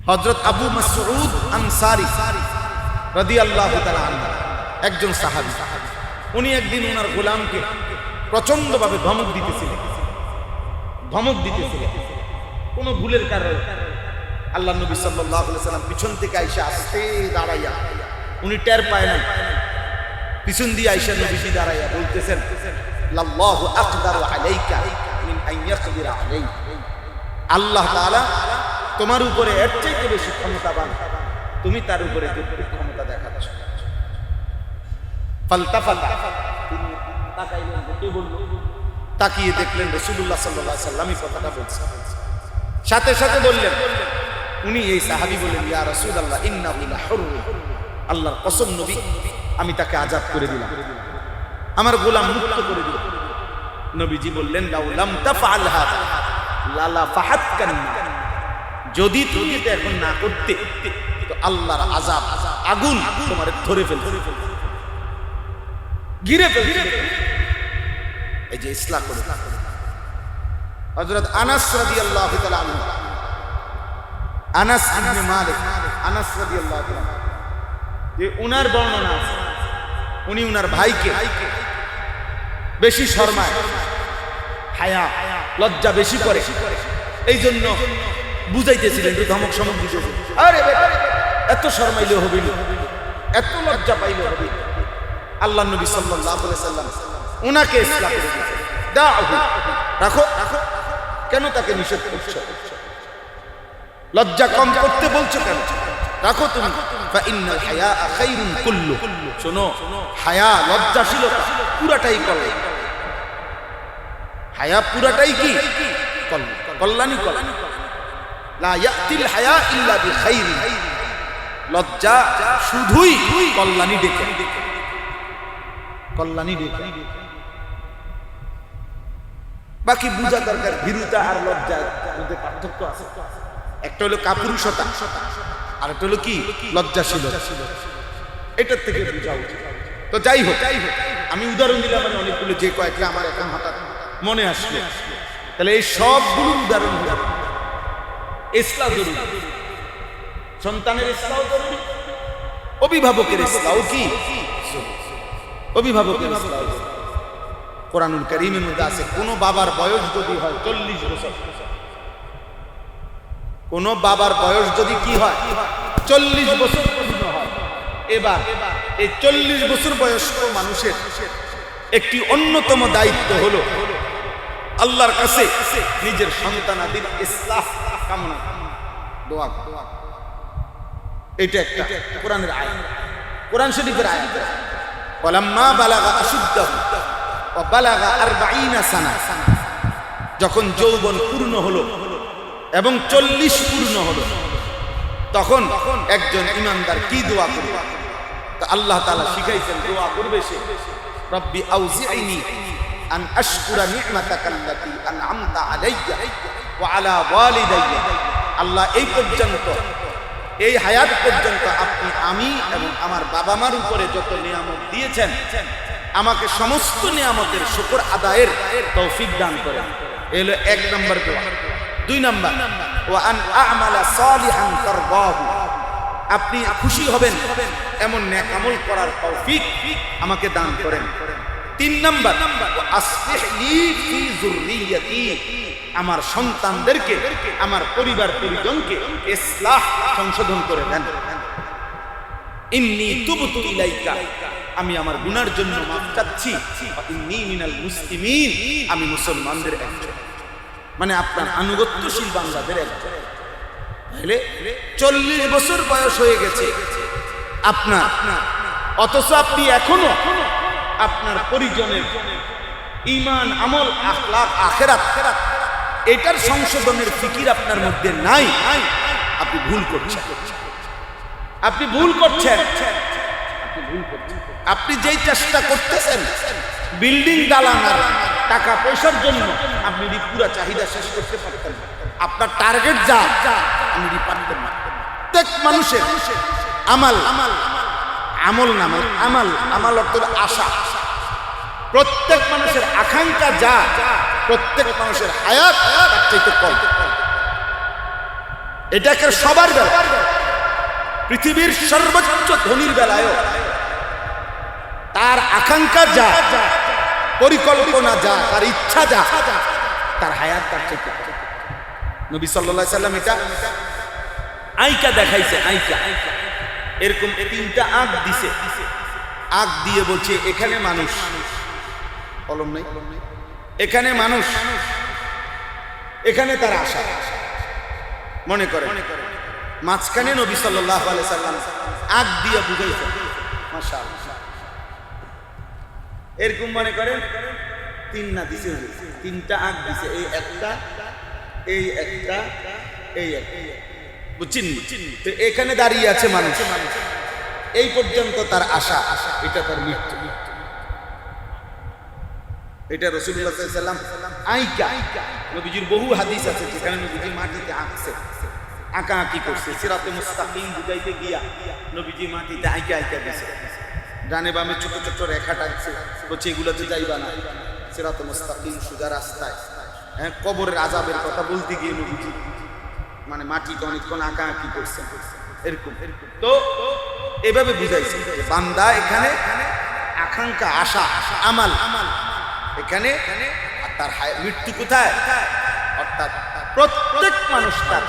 হযরত আবু মাসউদ আনসারী রাদিয়াল্লাহু তাআলা আনহু একজন সাহাবী। উনি একদিন ওনার গোলামকে প্রচন্ডভাবে ধমক দিতেছিলেন। কোনো ভুলের কারণে আল্লাহ নবী সাল্লাল্লাহু আলাইহি ওয়াসাল্লাম পিছন থেকে আয়েশা আস্তে দাঁড়াইয়া, উনি টের পায় না, পিছন দিয়ে আয়েশা নবীজি দাঁড়াইয়া বলতেছেন, লাল্লাহু আকদারু আলাইকা মিন আন ইয়াকদিরা আলাইকা, আল্লাহ তাআলা তোমার উপরে এর চাইতে বেশি ক্ষমতাবান, তুমি তার উপরে যতটুকু ক্ষমতা দেখাচ্ছ। ফালতাফাতা, তিনি তাকাইলেন, কে বলল? তাকিয়ে দেখলেন রাসূলুল্লাহ সাল্লাল্লাহু আলাইহি ওয়াসাল্লাম কথাটা বলছেন। সাথে সাথে বললেন, উনি এই সাহাবী বললেন, ইয়া রাসূলুল্লাহ ইন্নাহু লাহুর, আল্লাহর কসম নবী, আমি তাকে আযাদ করে দিলাম, আমার গোলাম মুক্ত করে দিলাম। নবীজি বললেন, লাউ লাম তাফআল হাযা লালা ফাহাতকান, যদি তুমি এটা এখন না করতে তো আল্লাহর আযাব, আগুন তোমার ধরে ফেলবে, ঘিরে ফেলবে। এই যে ইসলাম করে হযরত আনাস রাদিয়াল্লাহু তাআলা আনহু, আনাস ইবনে মালিক, আনাস রাদিয়াল্লাহু তাআলা, যে উনার বর্ণনা আছে, উনি উনার ভাইকে বেশি শরমায়, হায়া লজ্জা বেশি করে, এই জন্য বুঝাইতেছিলেন, ধমক সমক দিতেছিলেন, আরে বেটা এত শরমাইলে হবে না, এত লজ্জা পাইলে হবে। আল্লাহ নবী সাল্লাল্লাহু আলাইহি ওয়াসাল্লাম উনাকে ইসলাম করে দিয়েছেন, দাউহু, রাখো, কেন তাকে নিষেধ করছো? লজ্জা কম করতে বলছো কেন? রাখো তুমি। ফা ইন্নাল হায়া খায়রুন কুল্লু, শোনো, হায়া লজ্জাশীলতা পুরাটাই কল্যাণ, হায়া পুরাটাই কি কল্যাণই কল্যাণ। লা ইয়াতিল হায়া ইল্লা বিখাইরি, লজ্জা শুধুই কল্যাণই ডেকে, কল্যাণই ডেকে। বাকি বুঝা দরকার, ভীরুতা আর লজ্জার মধ্যে পার্থক্য আছে। একটা হলো কাপুরুষতা, আর একটা হলো কি লজ্জাশীলতা, এটার থেকে বুঝা উচিত। তো যাই হোক, আমি উদাহরণ দিলাম, মানে অনেকগুলো, যে কয়েকটা আমার এখন হঠাৎ মনে আসলো। তাহলে এই সবগুলো উদাহরণ হলো ইসলাম জরুরি, সন্তানের ইসলাম জরুরি, অভিভাবকের ইসলাম কি, অভিভাবকের ইসলাম। কোরআনুল কারীমের মধ্যে আছে, কোন বাবার বয়স যদি হয় 40 বছর, কোন বাবার বয়স যদি কি হয় 40 বছর পূর্ণ হয়, এবার এই 40 বছর বয়স্ক মানুষের একটি অন্যতম দায়িত্ব হলো আল্লাহর কাছে নিজের সন্তানাদির ইসলাহ কামনা, দোয়া। এটা একটা কোরআনের আয়াত, কোরআন শরীফের আয়াত। ওয়ালাম্মা বালাগা আশুদ্দাহু ওয়া বালাগা 40 সানা, যখন যৌবন পূর্ণ হলো এবং 40 পূর্ণ হলো, তখন একজন ঈমানদার কি দোয়া করবে? তো আল্লাহ তাআলা শিখাইছেন, দোয়া করবে সে, রব্বি আউজি'নি আন আশকুরা নি'মাতাকাল্লাতী আন'আমতা আলাইয়া ওয়া আলা ওয়ালিদাইয়া। আল্লাহ এই পর্যন্ত, এই হায়াত পর্যন্ত আপনি, আমি এবং আমার বাবা মার উপরে যত নিয়ামত দিয়েছেন, আমাকে সমস্ত নিয়ামতের শুকর আদায়ের তৌফিক দান করেন। এই হলো 1 নম্বর দোয়া। 2 নম্বর, ওয়া আন আ'মালা সালিহান তারদাহু, আপনি খুশি হবেন এমন নেক আমল করার তৌফিক আমাকে দান করেন। 3 নম্বর, ওয়া আসলিহ লি ফি যুররিয়াতি, আমার সন্তানদেরকে, আমার পরিবার পরিজনকে ইসলাহ, সংশোধন করে দেন। ইন্নী তুবতু ইলাইকা, আমি আমার গুনার জন্য মাফ চাচ্ছি। ইন্নী মিনাল মুসলিমিন, আমি মুসলমানদের একজন, মানে আপনার আনুগত্যশীল বান্দাদের একজন। তাহলে 40 বছর বয়স হয়ে গেছে আপনার, অথচ আপনি এখনো আপনার পরিজনের ঈমান, আমল, আখলাক, আখিরাত, এটার সংশোধনের ফিকির আপনার মধ্যে নাই। আপনি ভুল করছেন, আপনি ভুল করছেন, আপনি ভুল করছেন। আপনি যেই চেষ্টা করতেছেন বিল্ডিং দালানোর টাকা পয়সার জন্য, আপনি পুরো চাহিদা শেষ করতে পারতেন না। আপনার টার্গেট যা, আপনি পারতেন না। প্রত্যেক মানুষের আমাল, আমল নাম আমাল, আমাল অর্থ আশা, প্রত্যেক মানুষের আকাঙ্ক্ষা যা, প্রত্যেক মানুষের হায়াত তার চাইতে কম। এটাকে সবার বেলা, পৃথিবীর সর্বোচ্চ ধনীর বেলায়ও তার আকাঙ্ক্ষা যা, পরিকল্পনা যা, তার ইচ্ছা যা, তার হায়াত তার চেয়ে। নবী সাল্লাল্লাহু আলাইহি সাল্লাম এটা আইকা দেখাইছে, আইকা এরকম 3টা আঁক দিছে, আঁক দিয়ে বলছে এখানে মানুষ, কলম নাই, এখানে মানুষ, এখানে তার আশা। মনে করে মাঝখানে নবী সাল্লাল্লাহু আলাইহি সাল্লাম আঁক দিয়ে বুঝাইছে, মাশাআল্লাহ। এরকম মনে করেন 3 না দিছে, 3টা আঁক দিছে, এই একটা, এই একটা, এই একটা, বুঝছেন? তো এখানে দাঁড়িয়ে আছে মানুষ, এই পর্যন্ত তার আশা, এটা তার মৃত্যু। এটা রাসূলুল্লাহ সাল্লাল্লাহু আলাইহি ওয়াসাল্লাম আইকা, নবীজির বহু হাদিস আছে যেখানে নবীজি মাটিতে আঁকছে, আঁকাআঁকি করছে, সিরাতে মুস্তাকিম বুঝাইতে গিয়া নবীজি মাটিতে আইকা আইকা দিছে, ডানে বামে ছোট ছোট রেখা টানছে, বলছে এগুলোতে যাইবা না, সিরাতে মুস্তাকিম সোজা রাস্তায়। হ্যাঁ, কবরের আযাবের কথা বলতে গিয়ে নবীজি মানে মাটিতে অনেকক্ষণ আঁকাআঁকি করছে, এরকম। তো এভাবে বুঝাইছে যে বান্দা এখানে আকাঙ্ক্ষা, আশা, আমাল এখানে, আর তার মৃত্যু কোথায়? অর্থাৎ প্রত্যেক মানুষ তার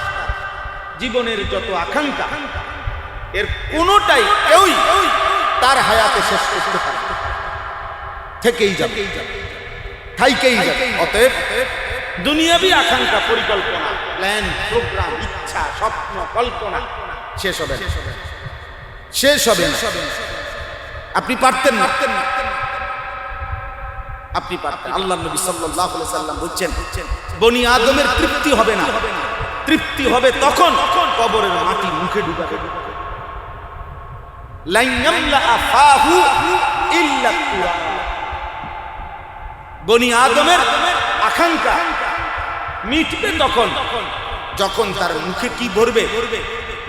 জীবনের যত আকাঙ্ক্ষা, এর কোনোটাই কেউই তার হায়াতে শেষ করতে পারে, থেকেই যাবে, থাইকেই যাবে। অতএব দুনিয়াবি আকাঙ্ক্ষা, পরিকল্পনা, প্ল্যান, প্রোগ্রাম, ইচ্ছা, স্বপ্ন, কল্পনা শেষ হবে, শেষ হবে। আপনি পারতেন না, আপনি পারতেন। আল্লাহর নবী সাল্লাল্লাহু আলাইহি সাল্লাম বলছেন বনি আদমের তৃপ্তি হবে না, তৃপ্তি হবে তখন কবরের মাটি মুখে ঢুকাবে। লা ইয়ামলা আফাহু ইল্লা তুরাব। বনি আদমের আকাঙ্ক্ষা মিটবে তখন যখন তার মুখে কি ভরবে?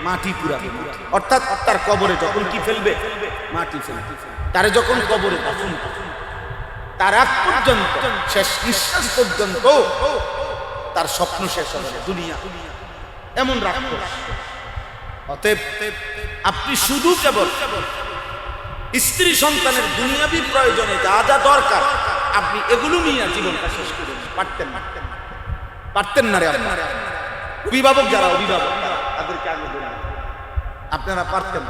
মাটি পুরাবে। অর্থাৎ তার কবরে যখন কি ফেলবে? মাটি ফেলবে। তারে যখন কবরে দাফন করবে, তার আগ পর্যন্ত, শেষ নিঃশ্বাস পর্যন্ত তার স্বপ্ন শেষ হবে দুনিয়া, এমন রাখবো। অতএব আপনি শুধু কেবল স্ত্রী সন্তানের দুনিয়াবি প্রয়োজনে যা যা দরকার আপনি এগুলো নিয়ে জীবনটা শেষ করবেন। পারতেন না, পারতেন না রে আপনারা অভিভাবক, যারা অভিভাবক তাদেরকে আগে বলুন, আপনারা পারতেন,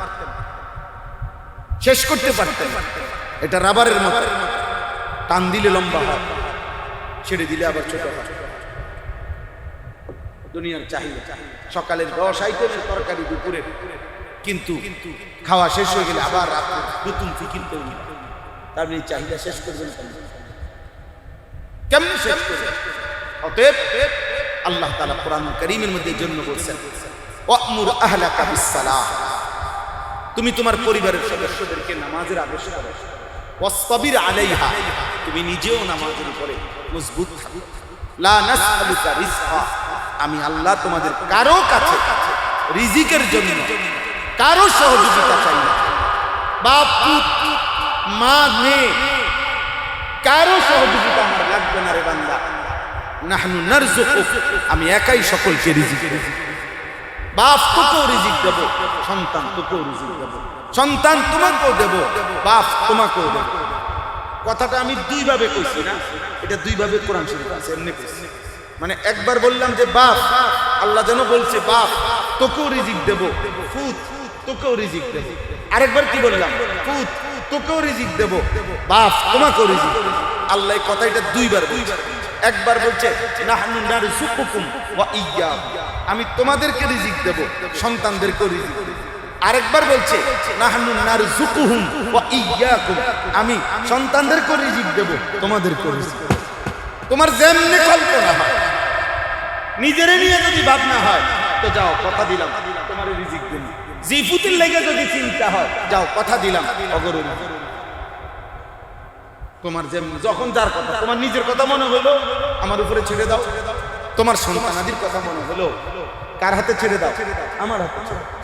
শেষ করতে পারতেন। এটা রাবারের মতো, টান দিলে লম্বা হয়, ছেড়ে দিলে আবার ছোট হয়। দুনিয়ার চাহিদা, সকালের 10 আইটেমের তরকারি দুপুরে, কিন্তু খাওয়া শেষ হয়ে গেলে আবার নতুন ফিকির তৈরি। তার এই চাহিদা শেষ করবেন কেমন শেষ করবেন? অতএব আল্লাহ তাআলা কোরআন কারীমের মধ্যে এই জন্য বলছেন ওয়া'মুর আহলাকা বিস-সালাহ, তুমি তোমার পরিবারের সদস্যদেরকে নামাজের আদেশ করো। ওয়াসতাবির আলাইহা, তুমি নিজেও নামাজের উপরে মজবুত থাকো। লা নাসআলুকা রিজকা, আমি আল্লাহ তোমাদের কারো কাছে রিজিকের জন্য কারো সহযোগিতা চাই না। বাপ, পুত্র, মা, মেয়ে, কারো সহযোগিতা আমার লাগবে না রে বান্দা। নাহনু নারযুকুক, আমি একাই সকলকে রিজিক দেব। বাপ তোকেও রিজিক দেব, সন্তান তোকেও রিজিক দেব, সন্তান তোমাকেও দেব, বাপ তোমাকেও দেব। কথাটা আমি 2 ভাবে কইছি না, এটা 2 ভাবে কোরআন শরীফ আছে, এমনি কইছি। মানে একবার বললাম যে বাপ, আল্লাহ যেন বলছে বাপ তোকেও রিজিক দেব, পুত তোকেও রিজিক দেব। আরেকবার কি বললাম? পুত তোকেও রিজিক দেব, বাপ তোমাকেও রিজিক দেব। আল্লাহ এই কথাটা 2 বার বলছে। একবার বলছে নাহনু নারযুকুকুম ওয়া ইয়্যাকুম, আমি তোমাদেরকে রিজিক দেব, সন্তানদেরকেও রিজিক দেব। আরেকবার বলছে নাহনু নারযুকুহুম ওয়া ইয়্যাকুম, আমি সন্তানদেরকেও রিজিক দেব, তোমাদেরকেও রিজিক দেব। তোমার যেমনি কল্পনা হয়, নিজের নিয়ে যদি ভাবনা হয় তো যাও কথা দিলাম তোমার রিজিক দেব। জিফুতের লেগে যদি চিন্তা হয়, যাও কথা দিলাম অগরুর। তোমার যখন যার কথা, তোমার নিজের কথা মনে হলো আমার উপরে ছেড়ে দাও, তোমার সন্তানাদির কথা মনে হলো কার হাতে ছেড়ে দাও? আমার হাতে ছেড়ে দাও।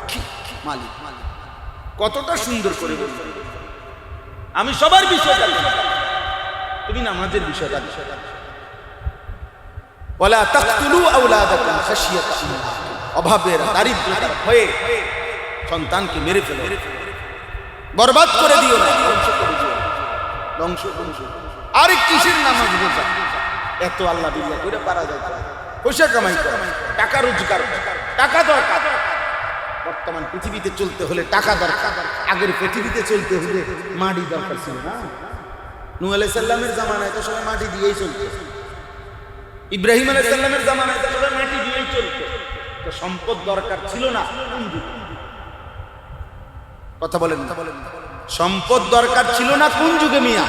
মালিক কতটা সুন্দর করে বলল, আমি সবার বিষয়টা, তুমি নামাজের বিষয়টা। ওয়ালা তাকতুলু আওলাদাকুম খাশিয়াতা ইমলাক, অভাবের দারিদ্রতার ভয়ে সন্তানকে মেরে ফেলো, বরবাদ করে দিও না, ধ্বংস করে দিও। আরে কিসের নামাজ রোজা, এত আল্লাহ বিল্লাহ করে পারা যায়, পয়সা কামাই করা, টাকা রোজগার, টাকা দরকার। বর্তমান পৃথিবীতে চলতে হলে টাকা দরকার, আগের পৃথিবীতে চলতে হলে মাটি দরকার ছিল না। নূহ আলাইহিস সালামের জামানায় তো সবাই মাটি দিয়েই চলতো, ইব্রাহিম আলাইহিস সালামের জামানায় তো সবাই মাটি দিয়েই চলতো। তো সম্পদ দরকার ছিল না কোন যুগে? কথা বলেন, সম্পদ দরকার ছিল না কোন যুগে মিয়া?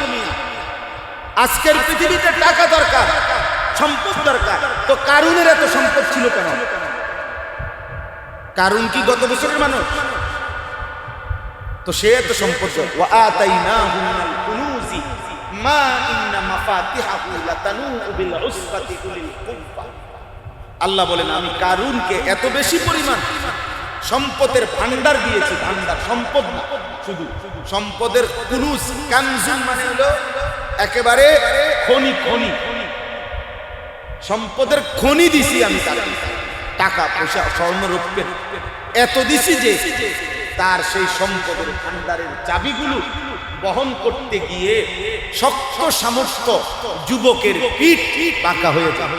আজকের পৃথিবীতে টাকা দরকার, সম্পদ দরকার। তো কারুনের এত সম্পদ ছিল কেন? কারুন কি গত বছরের মানুষ? তো সে এত সম্পদ। ওয়া আতাইনাহু মিনাল কুনুজি মা ইন্না মাফাতিহাহু লাতানূ বিল উসবাতি উলিল কুব্বা। আল্লাহ বলেন আমি কারুনকে এত বেশি পরিমাণ সম্পদের ভান্ডার দিয়েছি। ভান্ডার, সম্পদ না, শুধু সম্পদের কুনুজ, কানজুন মানে হলো একেবারে খনি, খনি, সম্পদের খনি দিছি আমি তাকে। টাকা পয়সা স্বর্ণ রৌপ্যের এত দিছি যে তার সেই সম্পদের ভান্ডারের চাবিগুলো বহন করতে গিয়ে শক্ত সামর্থ্য যুবকের পিঠ বাঁকা হয়ে যায়।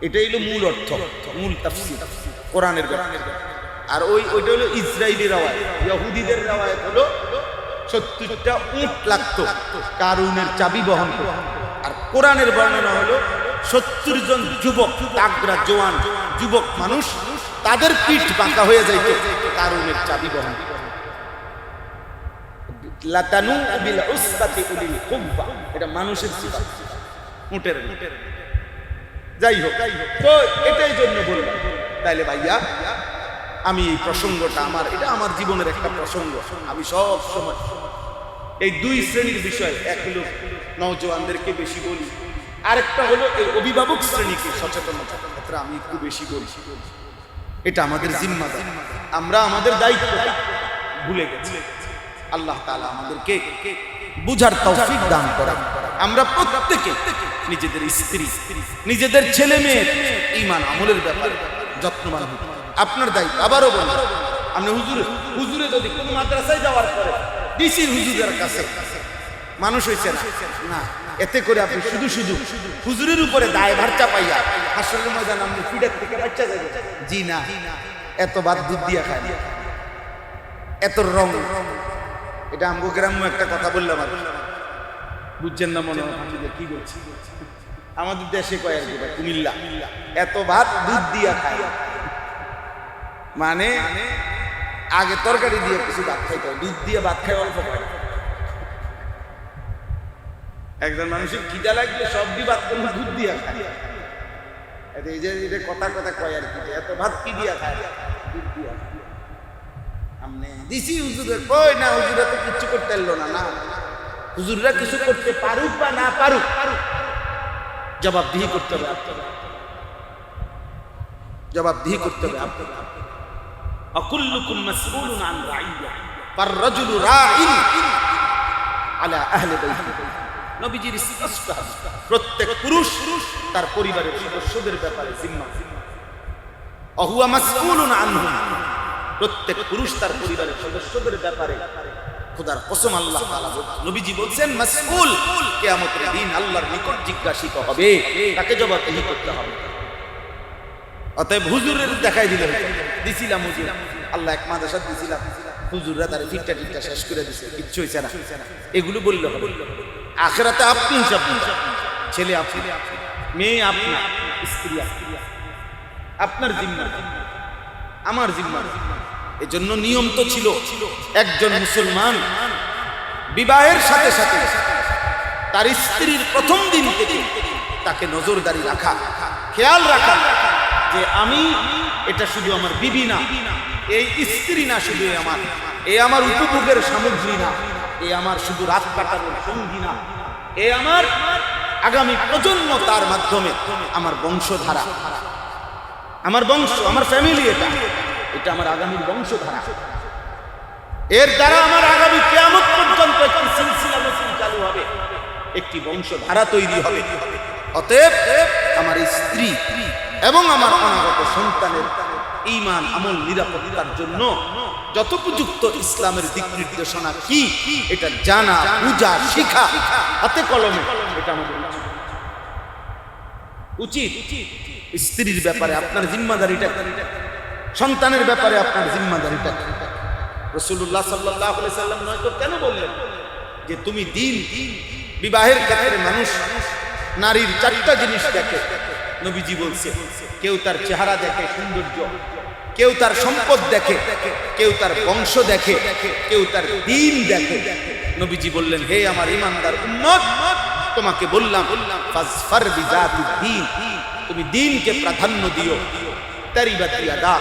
এটাই হলো মূল অর্থ, মূল তাফসীর কোরআনের ব্যাপার। আর ওইটা হলো ইসরায়েলি রাওয়ায়াত, ইহুদিদের রাওয়ায়াত হলো 70টা উট লাগতো কারুনের চাবি বহন করতে। আর কোরআনের বর্ণনা হলো 70 জন যুবক, তাগড়া জওয়ান যুবক মানুষ, তাদের পিঠ বাঁকা হয়ে যাইত কারুনের চাবি বহন করতে। লাতানু বিল উসবাতি উলিল কুব্বা, এটা মানুষের সিফাত, উটের। যাই হোক, তো এটাই জন্য বললাম। তাইলে ভাইয়া আমি এই প্রসঙ্গটা এটা আমার জীবনের একটা প্রসঙ্গ। আমি সব সময় এই দুই শ্রেণীর বিষয়, এক হলো নওজওয়ানদেরকে বেশি বলি, আরেকটা হলো এই অভিভাবক শ্রেণীকে সচেতনতার ক্ষেত্রে আমি একটু বেশি বলি। এটা আমাদের জিম্মাদারি, আমরা আমাদের দায়িত্ব ভুলে গেছি। আল্লাহ তাআলা আমাদেরকে বুঝার তৌফিক দান করেন। আমরা প্রত্যেকে নিজেদের স্ত্রী, নিজেদের ছেলে মেয়ের ঈমান আমলের ব্যাপারে যত্নবান হই। আপনার দায়িত্ব। আবারও বলি, আপনি হুজুরে যদি কোন মাদ্রাসায় যাওয়ার পরে ডিসির হুজুরের কাছে মানুষ হয়েছে না, এতে করে আপনি শুধু হুজুরের উপরে দায়ভার চাপাইয়া হাসরের ময়দান আপনি পিঠের থেকে বাচ্চা যাবে। জি না, এত বাদ দুধ দিয়া খায়, এত রং। এটা আমগো গ্রাম্য একটা কথা বললাম, বুঝছেন না মনে হয় কি বলছি? আমাদের দেশে কয় আর কি, কুমিল্লা, এত ভাত দুধ দিয়া খায়, মানে আগে তরকারি দিয়ে কিছু ভাত খাইতে হয়, দুধ দিয়ে ভাত খায় অল্প খায়। একজন মানুষের খিদা লাগলে সব দিয়ে ভাত করলে দুধ দিয়া খায়। এই যে কথা কয় আর কি, এত ভাত কি দিয়া খায়? দুধ দিয়া। আমনে দিছি হুজুরের, কই না হুজুরা তো কিছু করতে পারলো না। হুজুররা কিছু করতে পারুক বা না পারুক, জবাবদিহি করতে হবে, জবাবদিহি করতে হবে। আকুল্লুকুম মাসউলুন আন রাইয়্যা ফার রাজুলু রাইন আলা আহলি বাইতি। নবীজির স্পষ্ট, প্রত্যেক পুরুষ তার পরিবারের সদস্যদের ব্যাপারে জিম্মাদার। আহুয়া মাসউলুন আনহুম, প্রত্যেক পুরুষ তার পরিবারের সদস্যদের ব্যাপারে খোদার কসম আল্লাহ তাআলা নবীজি বলেন মাসউল, কিয়ামতের দিন আল্লাহর নিকট জিজ্ঞাসিত হবে, তাকে জবাবদিহি করতে হবে। অতএব হুজুরের দেখাই দিছিলাম হুজুর, আল্লাহ এক মাদ্রাসা দিছিলাম, হুজুররা তার ফিটটা শেষ করে দিছে, কিচ্ছু হইছে না, এগুলো বললে হবে। আখিরাতে আপনি হিসাব দিবেন, ছেলে আপনি, মেয়ে আপনি, স্ত্রী আপনি, আপনার জিম্মা, আমার জিম্মা। এজন্য নিয়ম তো ছিল, একজন মুসলমান বিবাহের সাথে সাথে তার স্ত্রীর প্রথম দিন থেকে তাকে নজরদারি রাখা, খেয়াল রাখা যে আমি এটা শুধু আমার বিবি না, এই স্ত্রী না, শুধু আমার উপভোগের সামগ্রী না, এ আমার শুধু রাত কাটানোর সঙ্গী না, এ আমার আগামী প্রজন্ম, তার মাধ্যমে আমার বংশধারা, আমার বংশ, আমার ফ্যামিলি, এটা আমার আগামীর বংশধারা। এর দ্বারা আমার আগামী কিয়ামত পর্যন্ত একটি সিলসিলা নতুন চালু হবে, একটি বংশধারা তৈরি হবে। অতএব আমার স্ত্রী এবং আমার অনাগত সন্তানের ঈমান আমল নিরাপত্তার জন্য যথোপযুক্ত ইসলামের দিক নির্দেশনা কি এটা জানা বুঝা শিখা হাতে কলমে এটা আমাদের উচিত। স্ত্রীর ব্যাপারে আপনার জিম্মাদারিটা, সন্তানের ব্যাপারে আপনার জিম্মাদারিটা। রাসূলুল্লাহ সাল্লাল্লাহু আলাইহি সাল্লাম নয়তো কেন বললেন যে তুমি দিন বিবাহের ক্ষেত্রে মানুষ নারীর চারটা জিনিস দেখে। নবীজি বলছে কেউ তার চেহারা দেখে সৌন্দর্য, কেউ তার সম্পদ দেখে, কেউ তার বংশ দেখে, কেউ তার দ্বীন দেখে। নবীজি বললেন হে আমার ঈমানদার উম্মত, তোমাকে বললাম ফাজফার বিযাতিদ দ্বীন, তুমি দ্বীনকে প্রাধান্য দিও। তারিবাত ইয়াদা,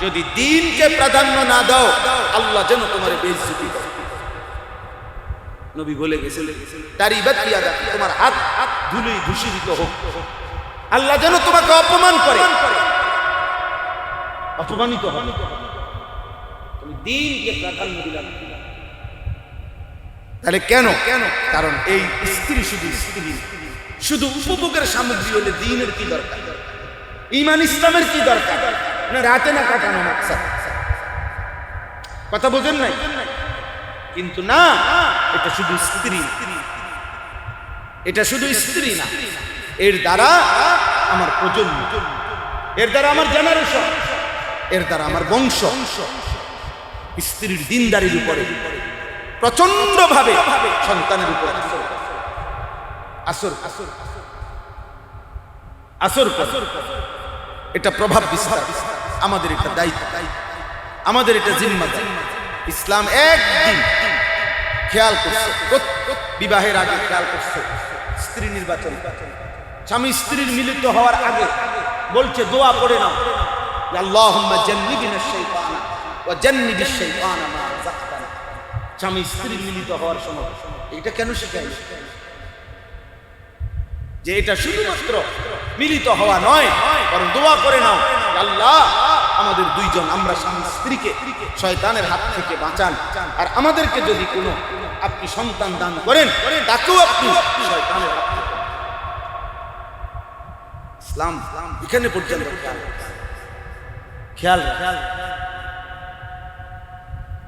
যদি দ্বীনকে প্রাধান্য না দাও আল্লাহ যেন তোমার বেইজ্জতি করে। নবী বলে গেছেন তারিবাত ইয়াদা, তোমার হাত ধুলোয় দূষিত হোক, আল্লাহ যেন তোমাকে অপমান করে, অপমানিত হবে। তুমি দ্বীনকে প্রাধান্য দিলা। তাহলে কেন? কারণ এই স্ত্রী শুধু উপভোগের সামগ্রী হলে দ্বীনের কি দরকার, ঈমান ইসলামের কি দরকার? না রাতে না কাটানো মাকসাদ। কথা বোঝেন নাই? কিন্তু না, এটা শুধু স্ত্রী, এটা শুধু স্ত্রী না, এর দ্বারা আমার প্রজন্ম, এর দ্বারা আমার জেনারেশন, এর দ্বারা আমার বংশ। স্ত্রীর দিনদারির উপরে প্রচন্ড ভাবে সন্তানের উপরে আসর এটা প্রভাব বিস্তার। আমাদের এটা দায়িত্ব, আমাদের এটা জিম্মাদারি। ইসলাম একদিন খেয়াল করছে, বিবাহের আগে খেয়াল করছে স্ত্রী নির্বাচন। স্বামী স্ত্রীর মিলিত হওয়ার আগে বলছে দোয়া করে নাও, আল্লাহুম্মা জান্নিবিনা শাইতানা ওয়া জান্নিবিশ শাইতানা মা রাযাকতানা। স্বামী স্ত্রীর মিলিত হওয়ার সময় এটা কেন শেখায়? যে এটা শুধুমাত্র মিলিত হওয়া নয়, বরং দোয়া করে নাও আল্লাহ আমাদের দুইজন, আমরা স্বামী স্ত্রীকে শয়তানের হাত থেকে বাঁচান, আর আমাদেরকে যদি কোনো আপনি সন্তান দান করেন তাকেও আপনি শয়তানের হাত থেকে। ইসলাম এখানে পর্যন্ত খেয়াল।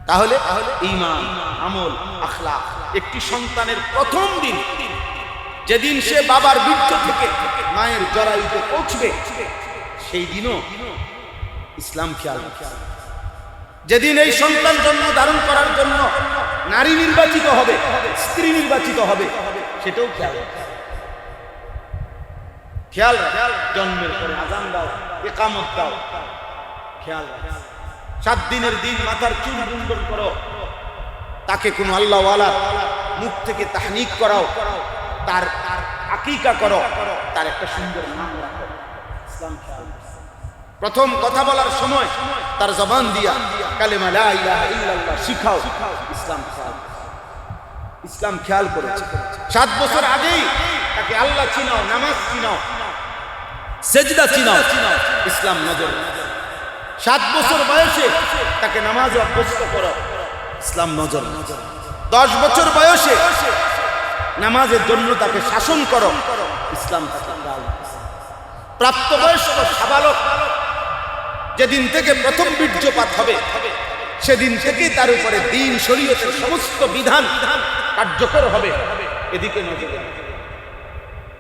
তাহলে ঈমান, আমল, আখলাক। একটি সন্তানের প্রথম দিন, যেদিন সে বাবার বীর্য থেকে মায়ের জরায়ুতে পৌঁছবে, সেই দিনও ইসলাম খেয়াল। যেদিন এই সন্তান জন্ম ধারণ করার জন্য নারী নির্বাচিত হবে, স্ত্রী নির্বাচিত হবে, সেটাও খেয়াল। খেয়াল জন্মের পরে আযান দাও, ইকামত দাও, খেয়াল। 7 দিনের দিন মাথার চুল মুন্ডন করো, তাকে কোনো আল্লাহওয়ালা মুখ থেকে তাহনিক করাও, তার আকিকা করো, তার একটা সুন্দর নাম রাখো। ইসলাম খেয়াল। প্রথম কথা বলার সময় তার জবান দিয়া কালেমা লা ইলাহা ইল্লাল্লাহ শিখাও। ইসলাম খেয়াল। ইসলাম খেয়াল করেছে। 7 বছর আগেই তাকে আল্লাহ চিনাও, নামাজ চিনাও, সেজদা চিনাও, ইসলাম নজর। 7 বছর বয়সে তাকে নামাজে অভ্যস্ত করো, ইসলাম নজর। 10 বছর বয়সে নামাজের জন্য তাকে শাসন করো, ইসলাম তাকে দাও। প্রাপ্তবয়স্ক সাবালক যেদিন থেকে প্রথম বীর্যপাত হবে, সেদিন থেকেই তার উপরে দ্বীন শরীয়তের সমস্ত বিধান কার্যকর হবে, এদিকে নজর।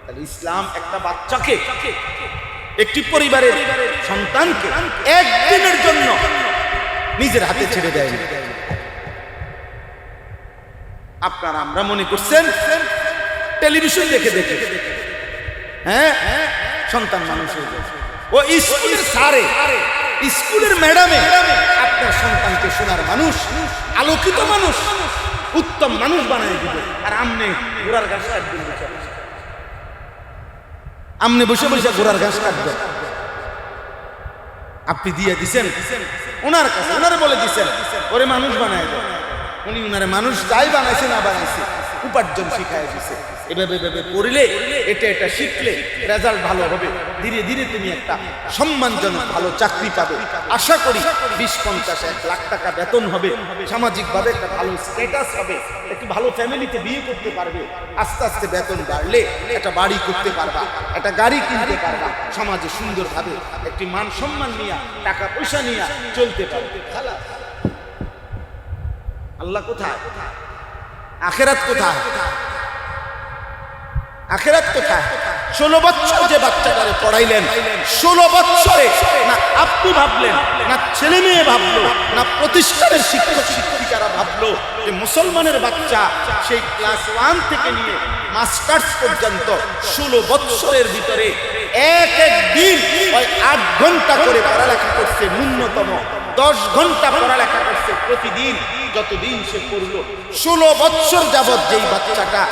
তাহলে ইসলাম একটা বাচ্চাকে, একটি পরিবারের সন্তানকে একদিনের জন্য নিজের হাতে ছেড়ে দেয়। আপনারা আমরা মনে করছেন টেলিভিশন দেখে দেখে হ্যাঁ সন্তান মানুষ হয়ে যায়। ও স্কুলের স্যারে, স্কুলের ম্যাডামে আপনার সন্তানকে সোনার মানুষ, আলোকিত মানুষ, উত্তম মানুষ বানায় দিবে, আর আমনে ঘোড়ার ঘাস কাটবেন। আমনে বসে বসে ঘোড়ার ঘাস কাটবেন। আপনি দিয়ে দিছেন ওনার কাছে, ওনারে বলে দিছেন ওরে মানুষ বানায় দেয়। উনি ওনারে মানুষ যাই বানাইছে না বানাইছে উপার্জন শিখায় দিছে। এভাবে এভাবে পড়লে এটা শিখলে রেজাল্ট ভালো হবে, ধীরে ধীরে তুমি একটা সম্মানজনক ভালো চাকরি পাবে, আশা করি 20-50-1 লাখ টাকা বেতন হবে, সামাজিকভাবে একটা ভালো স্ট্যাটাস হবে, একটু ভালো ফ্যামিলিতে বিয়ে করতে পারবে, আস্তে আস্তে বেতন বাড়লে একটা বাড়ি করতে পারবা, একটা গাড়ি কিনতে পারবা, সমাজে সুন্দরভাবে একটি মান সম্মান নিয়ে টাকা পয়সা নিয়ে চলতে পারবে। আল্লাহ কোথায়? আখিরাত কোথায়? আখিরাত কোথায়? 16 বছর যে বাচ্চাটারে পড়াইলেন, 16 বছরে না আপনি ভাবলেন, না ছেলে মেয়ে ভাবলো, না প্রতিষ্ঠানের শিক্ষক শিক্ষিকারা ভাবলো যে মুসলমানের বাচ্চা সেই ক্লাস 1 থেকে নিয়ে মাস্টার্স পর্যন্ত 16 বছরের ভিতরে এক দিন 8 ঘন্টা করে পড়ালেখা করছে, ন্যূনতম 10 ঘন্টা পড়ালেখা করছে প্রতিদিন। যতদিন সে পড়লো, 16 বছর যাবত যেই বাচ্চাটা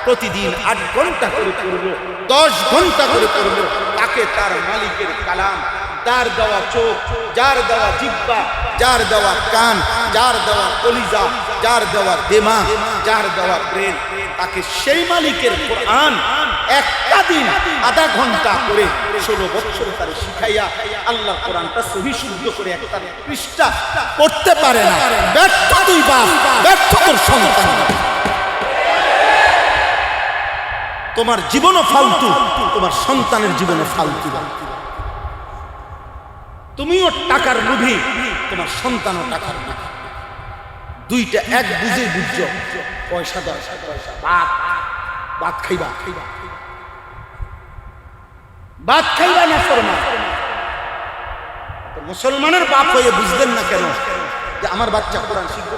প্রতিদিন 8 ঘন্টা করে পড়লো, 10 ঘন্টা করে পড়লো, তাকে তার মালিকের কালাম, যার দেওয়া চোখ, যার দেওয়া জিহ্বা, যার দেওয়া কান, যার দেওয়া কলিজা, যার দেওয়া দিমাগ, যার দেওয়া ব্রেন, তাকে সেই মালিকের কোরআন একটা দিন আধা ঘন্টা করে 16 বছর তারে শিখাইয়া আল্লাহ কোরআনটা সহি শুদ্ধ করে একটা পৃষ্ঠা পড়তে পারে না। ব্যর্থ তুই বাপ, ব্যর্থ তোর সন্তান। তোমার জীবনও ফালতু, তোমার সন্তানের জীবনও ফালতু। তুমিও টাকার লোভী, তোমার সন্তানও টাকার লোভী। দুইটা এক বুঝে বুঝছো, পয়সা দরকার, পয়সা ভাত খাইবা, ভাত খাইবা না ফরমা। মুসলমানের বাপ হয়ে বুঝলেন না কেন যে আমার বাচ্চা কোরআন শিখবে?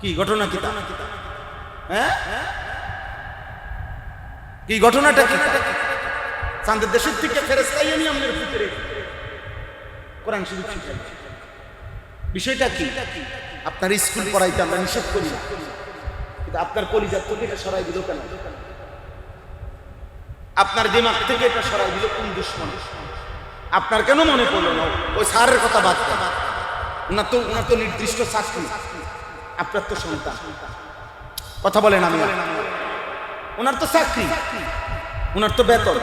কি ঘটনা? কি হ্যাঁ, কি ঘটনাটা? কি চাঁদের দেশের থেকে ফেরেশতাই এনে আমাদের ভিতরে কোরআন শরীফ শিখাই। বিষয়টা কি? আপনার স্কুল পড়াইতে আমরা নিষেধ করি না, কিন্তু আপনার কলিজার থেকে এটা সরাই দিল কেন? আপনার দিমাগ থেকে এটা সরাই দিল কোন দুশ্মন? আপনার কেন মনে পড়লো না ওই স্যারের কথা? বাদ ওনার তো নির্দিষ্ট চাকরি, আপনার তো সন্তান। কথা বলেন, আমি ওনার তো চাকরি, ওনার তো বেতন,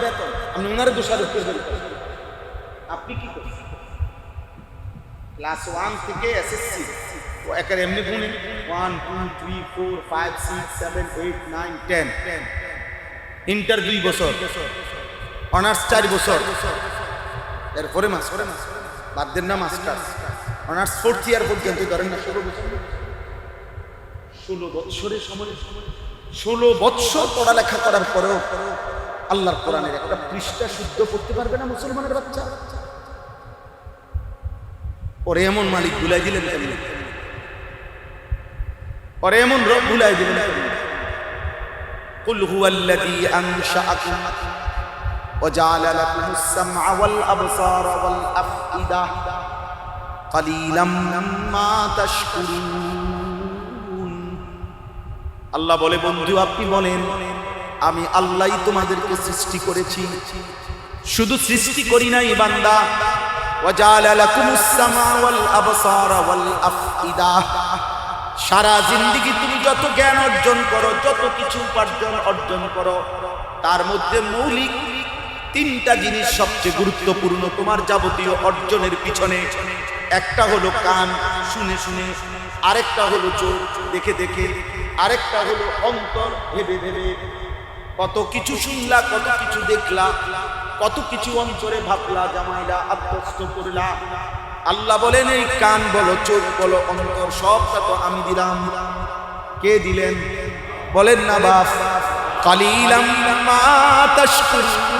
আপনি ওনারে দোষারোপ করবেন। আপনি কি করছেন? ক্লাস 1 থেকে এসএসসি ও একের এমনি গুনে 1 2 3 4 5 6 7 8 9 10, ইন্টার 2 বছর, অনার্স 4 বছর, এরপরে বাদ দেন না মাস্টার্স, অনার্স 4th ইয়ার পর্যন্ত ধরেন না 16 বছর। 16 বছরের সময় 16 বছর পড়ালেখা করার পরেও আল্লাহর কোরআনের একটা পৃষ্ঠা শুদ্ধ করতে পারবে না মুসলমানের বাচ্চা। ওরে এমন মালিক ভুলাই দিলেন কেমন? ওরে এমন রব ভুলাই দিলেন কেমন? কুল হুয়াল্লাযী আনশাআকুম ওয়া জাআলা লাকুমুস সামআ ওয়াল আবসারা ওয়াল আফইদা কালিলাম মা তাশকুরুন। আল্লাহ বলে, বন্ধু আপনি বলেন, আমি আল্লাহই তোমাদেরকে সৃষ্টি করেছি। শুধু সৃষ্টি করি নাই বান্দা, ওয়াজালা লাকুমুস সামা ওয়াল আবসারা ওয়াল আফইদা। সারা জিন্দেগি তুমি যত জ্ঞান অর্জন করো, যত কিছু উপার্জন অর্জন করো, তার মধ্যে মৌলিক 3টা জিনিস সবচেয়ে গুরুত্বপূর্ণ তোমার যাবতীয় অর্জনের পিছনে। একটা হলো কান, শুনে শুনে, আরেকটা হলো চোখ, দেখে দেখে, আরেকটা হলো অন্তর, ভেবে ভেবে। কত কিছু শুনলা, কত কিছু দেখলা, কত কিছু অন্তরে ভাবলা, জামাইলা, আত্মস্থ করলা। আল্লাহ বলেন, এই কান বলো, চোখ বলো, অন্তর, সবটা তো আমি দিলাম। কে দিলেন? বলেন না বাপ। কালিলাম মা তাশকুরুন।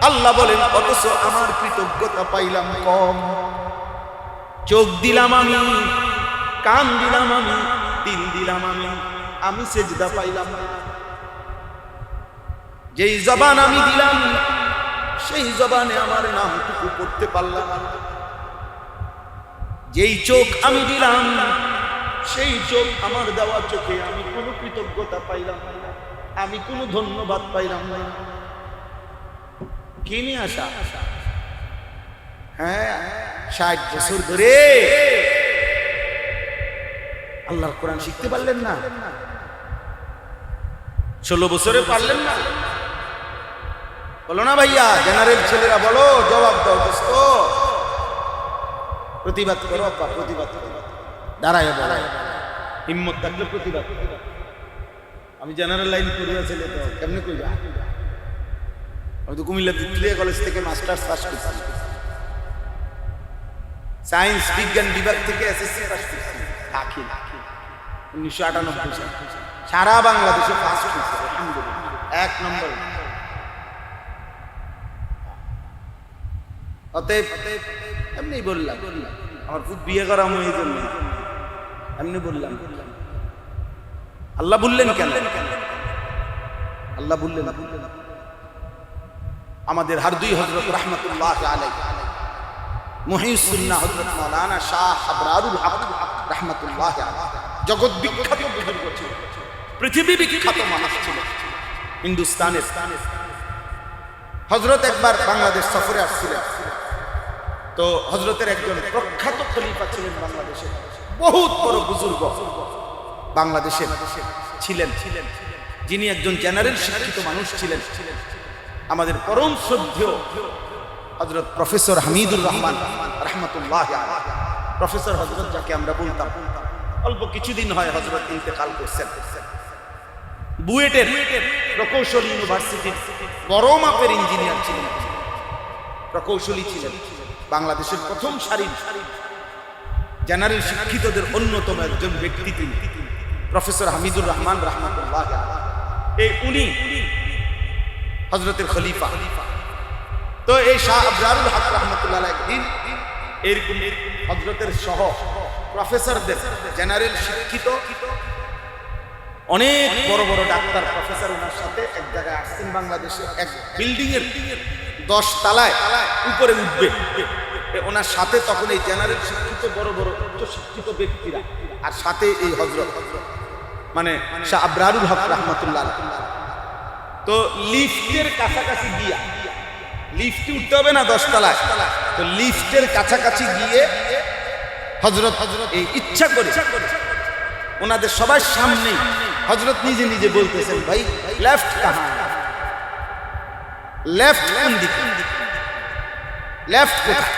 আল্লাহ বলেন, অথচ আমার কৃতজ্ঞতা পাইলাম কম। চোখ দিলাম আমি, কান দিলাম আমি, দিল দিলাম আমি সেজদা পাইলাম না। যেই জবান আমি দিলাম, সেই জবানে আমার নামটুকু পড়তে পারলাম না। যেই চোখ আমি দিলাম, সেই চোখ আমার দেওয়া চোখে আমি কোনো কৃতজ্ঞতা পাইলাম না, আমি কোনো ধন্যবাদ পাইলাম না। কি নিয়ে আসা? হ্যাঁ, 60 বছর ধরে আল্লাহর কোরআন শিখতে পারলেন না। 16 বছরে পারলেন না? বলো না ভাইয়া, জেনারেল ছেলেরা বলো, জবাব দাও দোস্ত। প্রতিবাদ করো আপা, প্রতিবাদ করো, দাঁড়ায় দাঁড়ায় হিম্মত থাকলে প্রতিবাদ করো। আমি জেনারেল লাইন পড়িয়া ছেলে, তো কেমনে কইবা? আমি তো কুমিল্লা ভিক্টোরিয়া কলেজ থেকে মাস্টার্স পাস করছি, সায়েন্স বিজ্ঞান বিভাগ থেকে এসএসসি পাস করছি, দাখিল 1998 সালে। সারা বাংলাদেশে ফার্স্ট হয়েছে আলহামদুলিল্লাহ, 1 নম্বর। অতএব এমনি বললাম, আমার খুব বিয়ে করা এই জন্য এমনি বললাম। আল্লাহ বললেন কেন? আল্লাহ বললেন আমাদের হারদুই হযরত রাহমাতুল্লাহ আলাইহি, মুহিউস সুন্নাহ হযরত মাওলানা শাহ আবরারুল হক রাহমাতুল্লাহ আলাইহি, জগৎ বিখ্যাত বুজুর্গ ছিল, পৃথিবী বিখ্যাত মানুষ ছিল, হিন্দুস্তানের। হযরত একবার বাংলাদেশ সফরে আসছিলেন, তো হযরতের একজন প্রখ্যাত খলিফা ছিলেন বাংলাদেশে, বহুত বড় বুজুর্গ বাংলাদেশে ছিলেন, যিনি একজন জেনারেল শিক্ষিত মানুষ ছিলেন, আমাদের পরম শ্রদ্ধেয় হযরত প্রফেসর হামিদুর রহমান রাহমাতুল্লাহ আলাইহি, প্রফেসর হযরত যাকে আমরা বলতাম। অল্প কিছুদিন হয় হযরত ইন্তেকাল করছেন। বুয়েটের প্রকৌশল ইউনিভার্সিটির বড় মাপের ইঞ্জিনিয়ার ছিলেন, প্রকৌশলী ছিলেন, বাংলাদেশের প্রথম সারির জেনারেল শিক্ষিতদের অন্যতম একজন ব্যক্তি তিনি প্রফেসর হামিদুর রহমান রাহমাতুল্লাহ আলাইহি। এই উনি হযরতের খলিফা। তো এই শাহ আবরারুল হক রাহমাতুল্লাহ আলাইহি একদিন এরকম হযরতের সহ প্রফেসরদের, জেনারেল শিক্ষিত অনেক বড় বড় ডাক্তার প্রফেসর ওনার সাথে এক জায়গায় আসছেন, বাংলাদেশে এক বিল্ডিং এর 10 তলায় উপরে উঠবে ওনার সাথে। তখন এই জেনারেল শিক্ষিত বড় বড় উচ্চ শিক্ষিত ব্যক্তিরা, আর সাথে এই হযরত মানে শাহ আবরারুল হক রাহমাতুল্লাহ আলাইহি। তো লিফটের কাছাকাছি গিয়া, লিফটে উঠতে হবে না 10 তলায়, তো লিফটের কাছাকাছি গিয়ে হযরত এই ইচ্ছা করে ওনাদের সবার সামনে হযরত নিজে নিজে বলতেছেন, ভাই লেফট কাহা, লেফট কোন দিকে, লেফট কোথায়?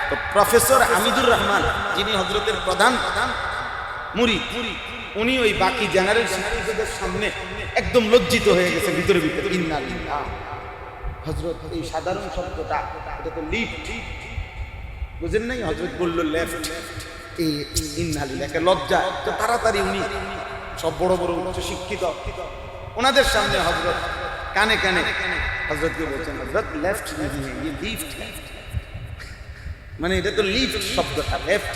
তো প্রফেসর হামিদুর রহমান, যিনি হযরতের প্রধান মুরিদ, উনি ওই বাকি জেনারেল শিক্ষকদের সামনে একদম লজ্জিত হয়ে গেছে ভিতরে ভিতরে। ইন্না লিল্লাহ, হযরত এই সাধারণ শব্দটা, এটা তো লিফট, বুঝেন নাই? হযরত বলল লেফট, এই ইন্না লিল্লাহ, লজ্জা। তো তাড়াতাড়ি উনি সব বড় বড় উচ্চ শিক্ষিত ওনাদের সামনে হযরত কানে কানে হযরতকে বলছেন, হযরত লেফট नहीं, লিফট, মানে এটা তো লিফট শব্দটা, লেফট।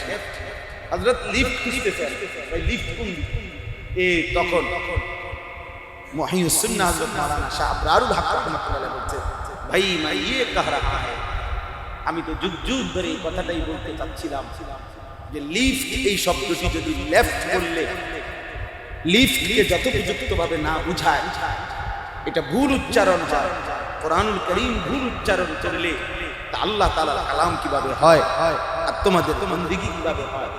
হযরত লিফট খুঁজতেছেন, ভাই লিফট কোন দিকে? এই তখন মুহিউস সুন্নাহ হযরত মাওলানা শাহ আবরারুল হক রাহমাতুল্লাহ আলাইহি বলছে, ভাই मैं ये कह रहा है, আমি তো যুগ যুগ ধরে এই কথাটাই বলতে চাচ্ছিলাম যে লিফট এই শব্দটি যদি লেফট বললে লিফটকে যথোপযুক্তভাবে না বুঝায়, এটা ভুল উচ্চারণ হয়, কোরআনুল কারীম ভুল উচ্চারণ করলে তা আল্লাহ তাআলার কালাম কিভাবে হয়, আর তোমাদের বন্দেগী কিভাবে হয়?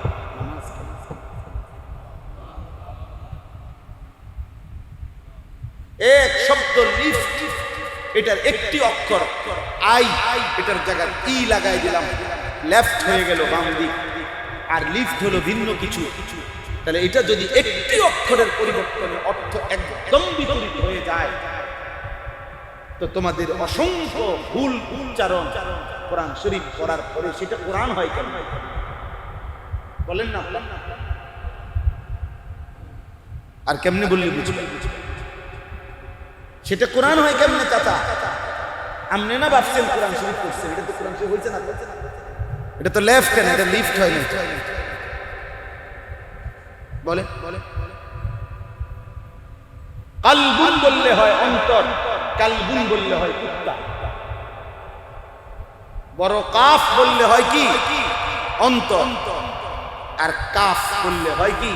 এক শব্দ লিফট, এটার একটি অক্ষর আই, এটার জায়গায় ই লাগাই দিলাম, লেফট হয়ে গেল বাম দিক, আর লিফট হলো ভিন্ন কিছু। তাহলে এটা যদি একটি অক্ষরের পরিবর্তনে অর্থ একদম বিপরীত হয়ে যায়, তো তোমাদের অসংখ্য ভুল উচ্চারণ কোরআন শরীফ পড়ার পরে সেটা কোরআন হয় কেন? বলেন না, আর কেমনে বললে বুঝবে? সেটা কোরআন হয় কেমনে চাচা? আমনে না ভাবছেন কোরআন শরীফ করছেন, এটা তো কোরআন শরীফ হয়েছে না, এটা তো লেফট কেন, এটা লিফট হয় না। বলে কালবুন বললে হয় অন্তর, কালবুন বললে হয় কুত্তা, বড় কাফ বললে হয় কি অন্তর, আর কাফ বললে হয় কি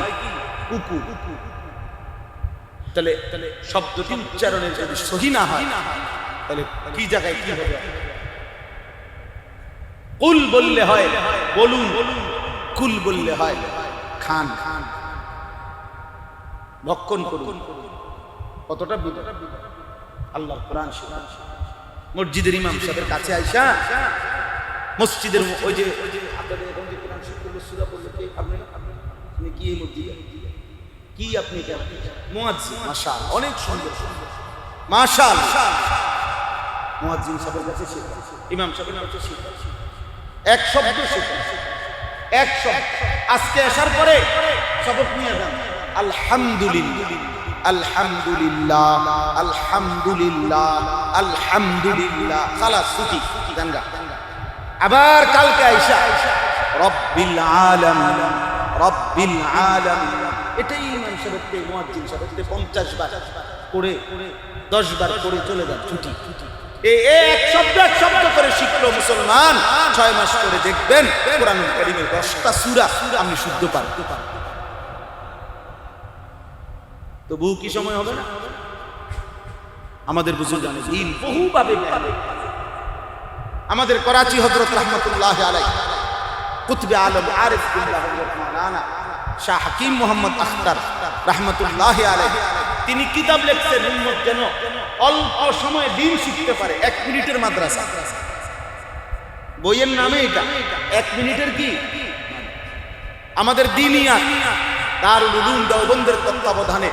কুকুর। তাহলে শব্দটি উচ্চারণের যদি সহি না হয়, তাহলে কি জায়গায় কি হবে? কুল বললে হয় বলুন, কুল বললে হয় খান, ভক্ষণ করুন। কতটা বিপদ। আল্লাহর কোরআন শেখা। মসজিদের ইমাম সাহেবের কাছে আইসা মসজিদের ওই যে আপনাদের এখন যে কোরআন শরীফ পড়লো সূরা পড়লো কি আপনি কি এই মসজিদে কি আপনি মুয়াজ্জিন মাশাআল্লাহ অনেক সুন্দর মাশাআল্লাহ মুয়াজ্জিন সাহেবের কাছে শেখা ইমাম সাহেবের কাছে শেখা এক শব্দ শেখা এক শব্দ আজকে আসার পরে সবক নিয়ে যান আলহামদুলিল্লাহ আলহামদুলিল্লাহ আলহামদুলিল্লাহ আলহামদুলিল্লাহ খালাস ছুটি গাঙ্গা আবার কালকে আইসা রব্বিল আলামিন রব্বিল আলামিন এটাই ইমাম সাহেবকে মুয়াজ্জিন সাহেবকে 50 বার করে 10 বার করে চলে যান ছুটি এই এক শব্দ করে শিখলো মুসলমান 6 মাস করে দেখবেন কোরআনুল কারীমের 10টা সূরা আপনি শুদ্ধ পারতে পারবেন তবু কি সময় হবে না আমাদের বুজুর্গানে দিন বহুভাবে আমাদের করাচি হযরত রাহমাতুল্লাহি আলাইহি কুতুবে আলম আরিফ বিল্লাহ মাওলানা শাহ হাকিম মোহাম্মদ আখতার রাহমাতুল্লাহি আলাইহি তিনি কিতাব লিখছেন উম্মত যেন অল্প সময়ে দিন শিখতে পারে 1 মিনিটের মাদ্রাসা বইয়ের নামে এটা 1 মিনিটের কি আমাদের দিনিয়াত দারুল উলুম দেওবন্দের তত্ত্বাবধানে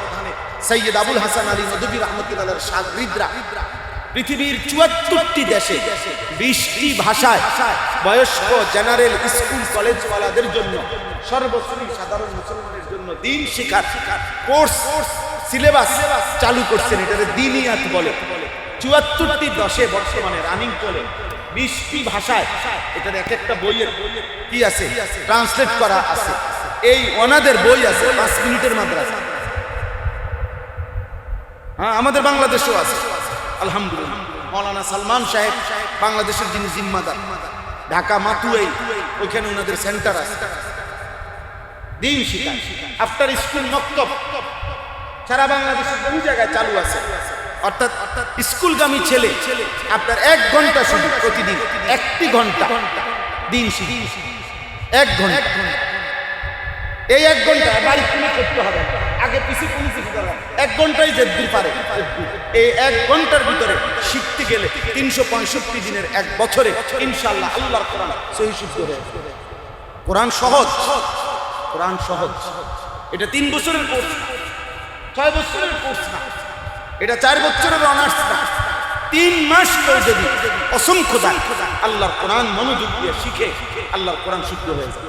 সৈয়দ আবুল হাসান আলী নদভী রাহমাতুল্লাহর শাগরিদরা পৃথিবীর ৭৪টি দেশে ২০টি ভাষায় বয়স্ক জেনারেল স্কুল কলেজ ওয়ালাদের জন্য সর্বশ্রেণীর সাধারণ মুসলমানের জন্য দ্বীন শিক্ষার কোর্স সিলেবাস চালু করছেন এটাকে দ্বীনিয়াত বলে ৭৪টি দেশে বর্তমানে রানিং চলে ২০টি ভাষায় এটার এক একটা বইয়ের কি আছে ট্রান্সলেট করা আছে এই ওনাদের বই আছে 5 মিনিটের মাদ্রাসা হ্যাঁ আমাদের বাংলাদেশেও আছে আলহামদুলিল্লাহ মাওলানা সালমান সাহেব বাংলাদেশের যিনি জিম্মাদার ঢাকা মাতুয়াই ওইখানে ওনাদের সেন্টার আছে দ্বীন শিক্ষা আফটার স্কুল মক্তব সারা বাংলাদেশের বহু জায়গায় চালু আছে অর্থাৎ স্কুলগামী ছেলে আপনার 1 ঘন্টা শুধু প্রতিদিন 1টি ঘন্টা দ্বীন শিক্ষা 1 ঘন্টা এই 1 ঘন্টা বাড়ি কোনো করতে হবে আগে পিছিয়ে কোনো কিছু করা 1 ঘন্টাই যেদিন পারে এই 1 ঘন্টার ভিতরে শিখতে গেলে 365 দিনের 1 বছরে ইনশাআল্লাহ আল্লাহর কোরআন সহি শুদ্ধ হয়ে যাবে কোরআন সহজ এটা 3 বছরের কোর্স 6 বছরের কোর্স না এটা 4 বছরের অনার্স না 3 মাস করে যদি অসংখ্য দান আল্লাহর কোরআন মনোযোগ দিয়ে শিখে আল্লাহর কোরআন শুদ্ধ হয়ে যাবে